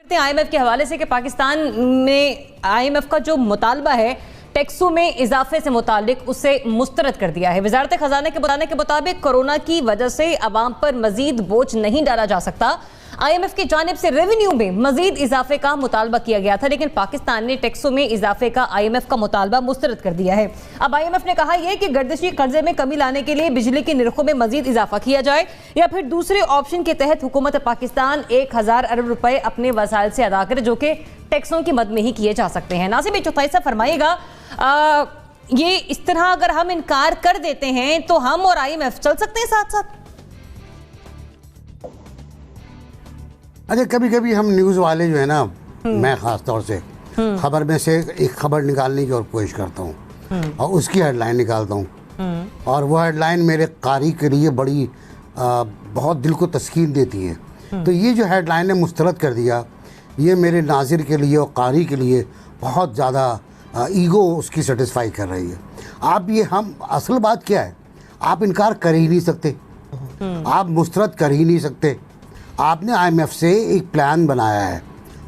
IMF के हवाले से कि पाकिस्तान में IMF का जो मुतालबा है टैक्सों में इजाफे से मुतालिक उसे मुस्तरद कर दिया है। वजारत खजाना के बताने के मुताबिक कोरोना की वजह से अवाम पर मजीद बोझ नहीं डाला जा सकता। IMF की जानिब से रेवेन्यू में मजीद इजाफे का मुतालबा किया गया था, लेकिन पाकिस्तान ने टैक्सों में इजाफे का IMF का मुतालबा मुस्तरद कर दिया है। अब IMF ने कहा यह कि गर्दिशी कर्जे में कमी लाने के लिए बिजली के निर्खों में मजीद इजाफा किया जाए या फिर दूसरे ऑप्शन के तहत हुकूमत पाकिस्तान 1000 अरब रुपए अपने वसाइल से अदा करे, जो कि टैक्सों की मद में ही किए जा सकते हैं। नासिर चौथाई साहब फरमाइएगा, ये इस तरह अगर हम इनकार कर देते हैं तो हम और IMF चल सकते हैं साथ साथ? अच्छा, कभी कभी हम न्यूज़ वाले जो है ना, मैं ख़ास तौर से खबर में से एक खबर निकालने की और कोशिश करता हूँ और उसकी हेडलाइन निकालता हूँ और वो हेडलाइन मेरे कारी के लिए बड़ी बहुत दिल को तस्कीन देती है। तो ये जो हेडलाइन ने मुस्तरद कर दिया, ये मेरे नाजिर के लिए और कारी के लिए बहुत ज़्यादा ईगो उसकी सेटिस्फाई कर रही है। आप ये हम असल बात क्या है, आप इनकार कर ही नहीं सकते, आप मुस्तरद कर ही नहीं सकते। आपने IMF से एक प्लान बनाया है,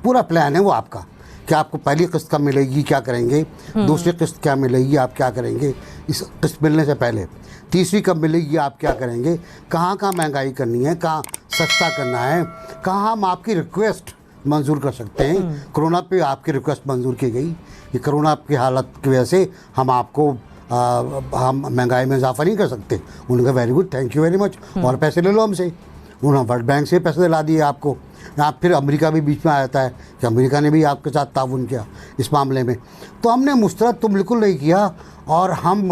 पूरा प्लान है वो आपका, कि आपको पहली किस्त कब मिलेगी, क्या करेंगे, दूसरी किस्त क्या मिलेगी, आप क्या करेंगे, इस किस्त मिलने से पहले तीसरी कब मिलेगी, आप क्या करेंगे, कहाँ कहाँ महंगाई करनी है, कहाँ सस्ता करना है, कहाँ हम आपकी रिक्वेस्ट मंजूर कर सकते हैं। कोरोना पे आपकी रिक्वेस्ट मंजूर की गई कि कोरोना की हालत की वजह से हम आपको हम महंगाई में इजाफा नहीं कर सकते। उनका very good, thank you very much, और पैसे ले लो हमसे। उन्होंने वर्ल्ड बैंक से पैसे दिला दिए आपको। आप फिर अमेरिका भी बीच में आ जाता है कि अमेरिका ने भी आपके साथ ताउन किया इस मामले में। तो हमने मुस्तरद तो बिल्कुल नहीं किया और हम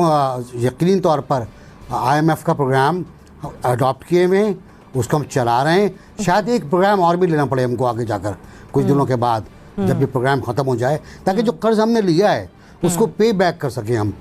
यकीनी तौर पर IMF का प्रोग्राम अडॉप्ट किए हुए हैं, उसको हम चला रहे हैं। शायद एक प्रोग्राम और भी लेना पड़े हमको आगे जाकर कुछ दिनों के बाद, जब ये प्रोग्राम ख़त्म हो जाए, ताकि जो कर्ज हमने लिया है उसको पे बैक कर सकें हम।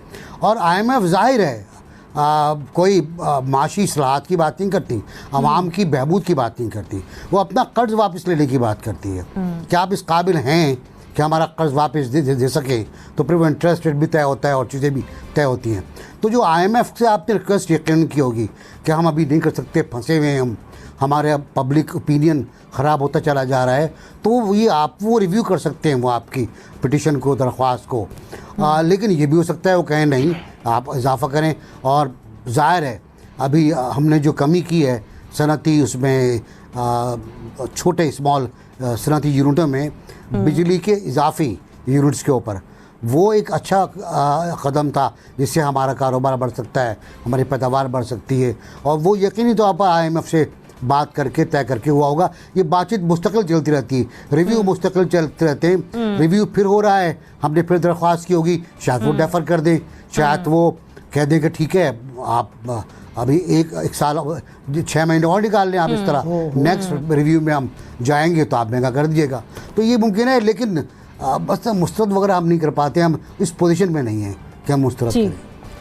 और IMF जाहिर है कोई माशी इस्लाहात की बात नहीं करती, आवाम की बहबूद की बात नहीं करती, वो अपना कर्ज वापस लेने की बात करती है। क्या आप इस काबिल हैं कि हमारा कर्ज वापस दे सकें? तो फिर वो इंटरेस्ट रेट भी तय होता है और चीज़ें भी तय होती हैं। तो जो IMF से आपने रिक्वेस्ट यकीन की होगी कि हम अभी नहीं कर सकते, फंसे हुए हैं हम, हमारे पब्लिक ओपिनियन ख़राब होता चला जा रहा है, तो ये आप वो रिव्यू कर सकते हैं वो आपकी पिटिशन को, दरख्वास्त को। लेकिन ये भी हो सकता है वो कहें नहीं, आप इजाफ़ा करें। और ज़ाहिर है अभी हमने जो कमी की है सनती, उसमें छोटे स्मॉल सनती यूनिटों में बिजली के इजाफी यूनिट्स के ऊपर, वो एक अच्छा कदम था जिससे हमारा कारोबार बढ़ सकता है, हमारी पैदावार बढ़ सकती है। और वो यकीनी तौर पर IMF से बात करके तय करके हुआ होगा। ये बातचीत मुस्तकिल चलती रहती है, रिव्यू मुस्तकिल चलते रहते हैं। रिव्यू फिर हो रहा है, हमने फिर दरख्वास्त की होगी, शायद वो डेफर कर दें, शायद वो कह दें कि ठीक है आप अभी एक साल 6 महीने और निकाल लें आप, इस तरह नेक्स्ट रिव्यू में हम जाएंगे तो आप महंगा कर दीजिएगा। तो ये मुमकिन है, लेकिन बस मुस्तरद वगैरह हम नहीं कर पाते, हम इस पोजीशन में नहीं हैं कि हम मुस्तरद करें।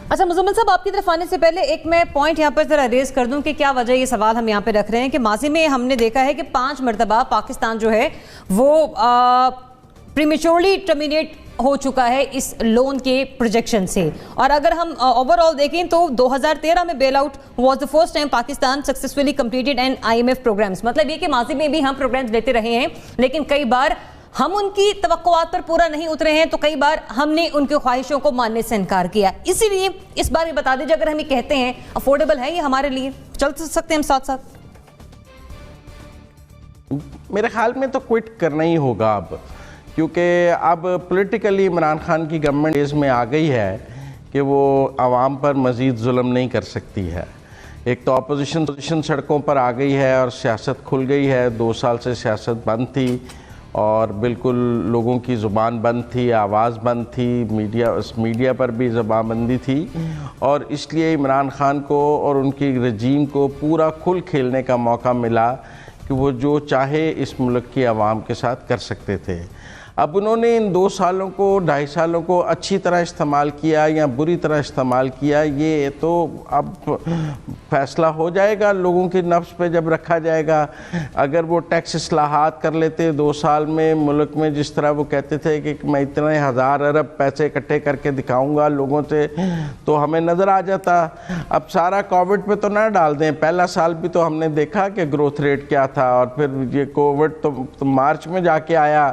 अच्छा मुज़म्मिल साहब, आपकी तरफ आने से पहले एक मैं पॉइंट यहाँ पर ज़रा रेज़ कर दूँ कि क्या वजह ये सवाल हम यहाँ पे रख रहे हैं कि माजी में हमने देखा है कि 5 मरतबा पाकिस्तान जो है वो प्रीमेच्योरली टर्मिनेट हो चुका है इस लोन के प्रोजेक्शन से। और अगर हम ओवरऑल देखें तो 2013 में bail out was the first time Pakistan successfully completed an IMF programs. मतलब ये कि माजी में भी हम प्रोग्राम्स लेते रहे हैं, लेकिन कई बार हम उनकी तवक्कुआत पर पूरा नहीं उतरे हैं, तो कई बार हमने उनकी ख्वाहिशों को मानने से इनकार किया। इसीलिए इस बार ये बता दीजिए, अगर हम ये कहते हैं अफोर्डेबल है ये हमारे लिए, चल सकते हैं हम साथ साथ? मेरे ख्याल में तो क्विट करना ही होगा अब, क्योंकि अब पॉलिटिकली इमरान खान की गवर्नमेंट इस में आ गई है कि वो आवाम पर मज़ीद जुल्म नहीं कर सकती है। एक तो अपोजिशन सड़कों पर आ गई है और सियासत खुल गई है। 2 साल से सियासत बंद थी और बिल्कुल लोगों की ज़ुबान बंद थी, आवाज़ बंद थी, मीडिया पर भी ज़बानबंदी थी। और इसलिए इमरान खान को और उनकी रजीम को पूरा खुल खेलने का मौका मिला कि वो जो चाहे इस मुल्क की आवाम के साथ कर सकते थे। अब उन्होंने इन 2 सालों को 2.5 सालों को अच्छी तरह इस्तेमाल किया या बुरी तरह इस्तेमाल किया, ये तो अब फैसला हो जाएगा लोगों के नफ्स पे जब रखा जाएगा। अगर वो टैक्स इस्लाहात कर लेते 2 साल में मुल्क में, जिस तरह वो कहते थे कि मैं इतने हज़ार अरब पैसे इकट्ठे करके दिखाऊंगा लोगों से, तो हमें नज़र आ जाता। अब सारा कोविड पे तो ना डाल दें, पहला साल भी तो हमने देखा कि ग्रोथ रेट क्या था, और फिर ये कोविड तो मार्च में जाके आया,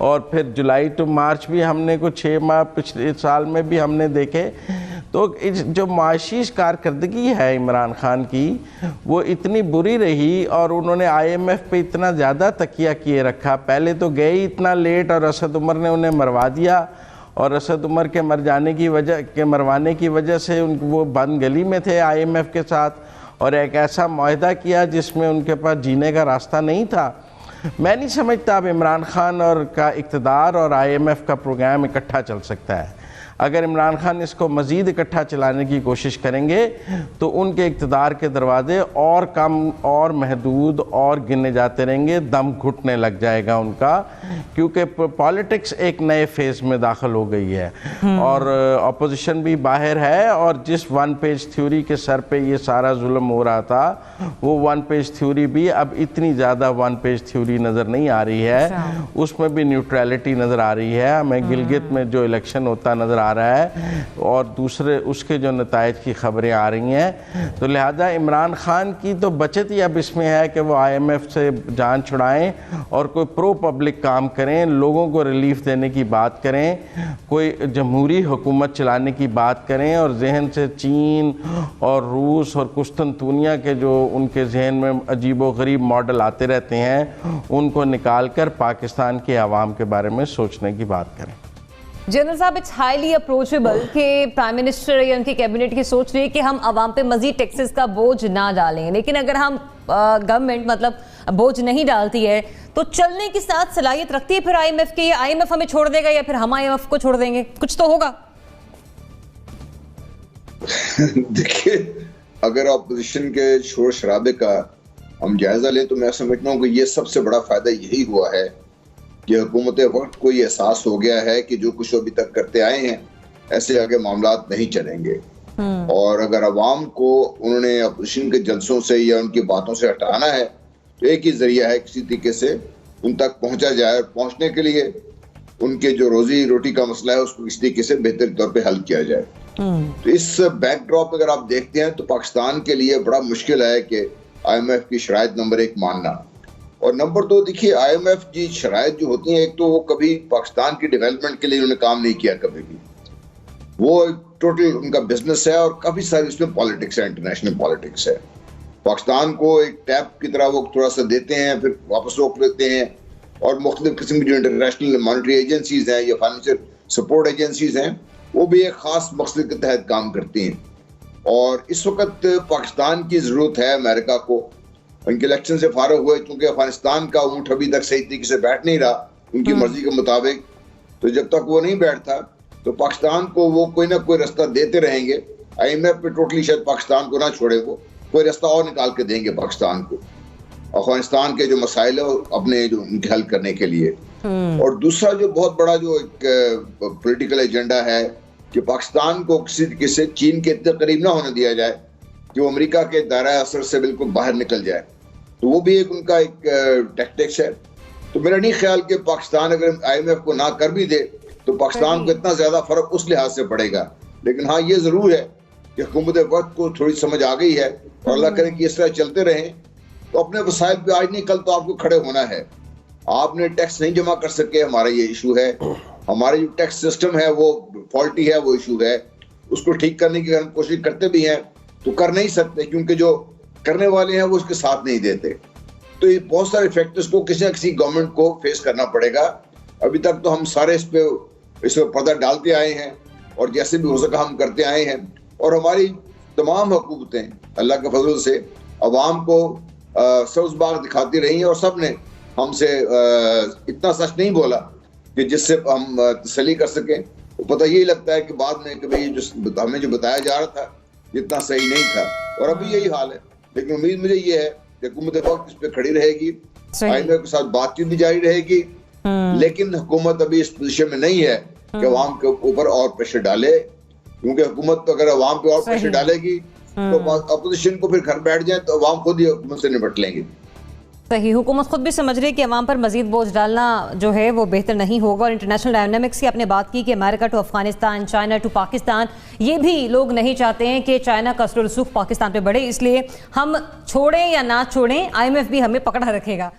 और फिर जुलाई टू मार्च भी हमने कुछ 6 माह पिछले साल में भी हमने देखे। तो जो माशी कारकर्दगी है इमरान खान की, वो इतनी बुरी रही, और उन्होंने IMF पे इतना ज़्यादा तकिया किए रखा। पहले तो गए ही इतना लेट, और असद उमर ने उन्हें मरवा दिया, और असद उमर के मरवाने की वजह से वो बंद गली में थे IMF के साथ, और एक ऐसा मुआहदा किया जिसमें उनके पास जीने का रास्ता नहीं था। मैं नहीं समझता अब इमरान खान और का इक़्तिदार और IMF का प्रोग्राम इकट्ठा चल सकता है। अगर इमरान खान इसको मज़ीद इकट्ठा चलाने की कोशिश करेंगे तो उनके इक़्तिदार के दरवाज़े और कम और महदूद और गिने जाते रहेंगे, दम घुटने लग जाएगा उनका, क्योंकि पॉलिटिक्स एक नए फेज़ में दाखिल हो गई है, और अपोजिशन भी बाहर है। और जिस 1 पेज थ्योरी के सर पे ये सारा जुल्म हो रहा था, वो 1 पेज थ्योरी भी अब इतनी ज़्यादा 1 पेज थ्योरी नज़र नहीं आ रही है, उसमें भी न्यूट्रलिटी नज़र आ रही है। हमें गिलगित में जो इलेक्शन होता नज़र आ रहा है, और दूसरे उसके जो नताइज की खबरें आ रही हैं, तो लिहाजा इमरान खान की तो बचत ही अब इसमें है कि वो IMF से जान छुड़ाएं और कोई प्रो पब्लिक काम करें, लोगों को रिलीफ देने की बात करें, कोई जमहूरी हुकूमत चलाने की बात करें, और जहन से चीन और रूस और कुस्तुनतुनिया के जो उनके जहन में अजीब व गरीब मॉडल आते रहते हैं, उनको निकाल कर पाकिस्तान के आवाम के बारे में सोचने की बात करें। जनरल साहब, इट्स हाईली अप्रोचेबल कि प्राइम मिनिस्टर या उनकी कैबिनेट की सोच रही है कि हम आवाम पे मजीद टैक्सेस का बोझ ना डालें, लेकिन अगर हम गवर्नमेंट मतलब बोझ नहीं डालती है तो चलने की साथ सलाहियत रखती है फिर IMF की, या IMF हमें छोड़ देगा या फिर हम IMF को छोड़ देंगे, कुछ तो होगा। देखिए, अगर अपोजिशन के शोर शराबे का हम जायजा लें तो मैं समझता हूँ कि ये सबसे बड़ा फायदा यही हुआ है कि हुकूमत वक्त को ये एहसास हो गया है कि जो कुछ अभी तक करते आए हैं ऐसे आगे मामलात नहीं चलेंगे, और अगर अवाम को उन्होंने अपोजिशन के जलसों से या उनकी बातों से हटाना है तो एक ही जरिया है, किसी तरीके से उन तक पहुंचा जाए, और पहुंचने के लिए उनके जो रोजी रोटी का मसला है उसको किसी तरीके से बेहतर तौर पे हल किया जाए। तो इस बैकड्रॉप अगर आप देखते हैं तो पाकिस्तान के लिए बड़ा मुश्किल है कि IMF की शराइत नंबर 1 मानना, और नंबर 2 देखिए IMF की शराइत जो होती हैं, एक तो वो कभी पाकिस्तान की डेवलपमेंट के लिए उन्होंने काम नहीं किया कभी भी, वो टोटल उनका बिजनेस है, और काफी सारी इसमें पॉलिटिक्स है, इंटरनेशनल पॉलिटिक्स है। पाकिस्तान को एक टैप की तरह वो थोड़ा सा देते हैं, फिर वापस रोक लेते हैं, और मुख्तलिफ किस्म की जो इंटरनेशनल मॉनिटरी एजेंसीज हैं या फाइनेंशियल सपोर्ट एजेंसीज हैं, वो भी एक खास मकसद के तहत काम करती हैं। और इस वक्त पाकिस्तान की जरूरत है अमेरिका को, उनके इलेक्शन से फारग हुए, क्योंकि अफगानिस्तान का ऊँट अभी तक सही तरीके से बैठ नहीं रहा उनकी मर्जी के मुताबिक, तो जब तक वो नहीं बैठता तो पाकिस्तान को वो कोई ना कोई रास्ता देते रहेंगे। IMF पे टोटली शायद पाकिस्तान को ना छोड़े, वो कोई रास्ता और निकाल के देंगे पाकिस्तान को अफगानिस्तान के जो मसाइल है अपने जो उनके हल करने के लिए। और दूसरा जो बहुत बड़ा जो एक पॉलिटिकल एजेंडा है कि पाकिस्तान को किसी तरीके से चीन के इतने करीब ना होने दिया जाए कि वो अमेरिका के दायरा असर से बिल्कुल बाहर निकल जाए, तो वो भी एक उनका एक टैक्टिक्स है। तो मेरा नहीं ख्याल कि पाकिस्तान अगर IMF को ना कर भी दे तो पाकिस्तान को इतना ज्यादा फर्क उस लिहाज से पड़ेगा, लेकिन हाँ ये जरूर है कि हुकूमत वक्त को थोड़ी समझ आ गई है, और अल्लाह करे कि इस तरह चलते रहें तो अपने वसाइल पे आज नहीं कल तो आपको खड़े होना है। आपने टैक्स नहीं जमा कर सके, हमारा ये इशू है, हमारा जो टैक्स सिस्टम है वो फॉल्टी है, वो इशू है, उसको ठीक करने की हम कोशिश करते भी हैं तो कर नहीं सकते, क्योंकि जो करने वाले हैं वो उसके साथ नहीं देते। तो ये बहुत सारे फैक्टर्स को किसी न किसी गवर्नमेंट को फेस करना पड़ेगा। अभी तक तो हम सारे इस पे पर्दा डालते आए हैं, और जैसे भी हो सका हम करते आए हैं, और हमारी तमाम हुकूमतें अल्लाह के फजल से अवाम को सब्ज़ बाग दिखाती रही हैं, और सब ने हमसे इतना सच नहीं बोला कि जिससे हम तसल्ली कर सकें। तो पता यही लगता है कि बाद में कभी जो हमें जो बताया जा रहा था जितना सही नहीं था, और अभी यही हाल है। लेकिन उम्मीद मुझे ये है कि हुकूमत वक्त इस पर खड़ी रहेगी, IMF के साथ बातचीत भी जारी रहेगी, लेकिन हुकूमत अभी इस पोजीशन में नहीं है कि अवाम के ऊपर और प्रेशर डाले, क्योंकि हुकूमत तो अगर अवाम पे और प्रेशर डालेगी तो अपोजिशन को फिर घर बैठ जाए तो अवाम खुद ही हुकूमत से निपट लेंगे। सही, हुकूमत खुद भी समझ रही है कि अवाम पर मजीद बोझ डालना जो है वो बेहतर नहीं होगा। और इंटरनेशनल डायनामिक्स की आपने बात की कि America to Afghanistan, China to Pakistan, ये भी लोग नहीं चाहते हैं कि चाइना का असर रसूख पाकिस्तान पे बढ़े, इसलिए हम छोड़ें या ना छोड़ें IMF भी हमें पकड़ा रखेगा।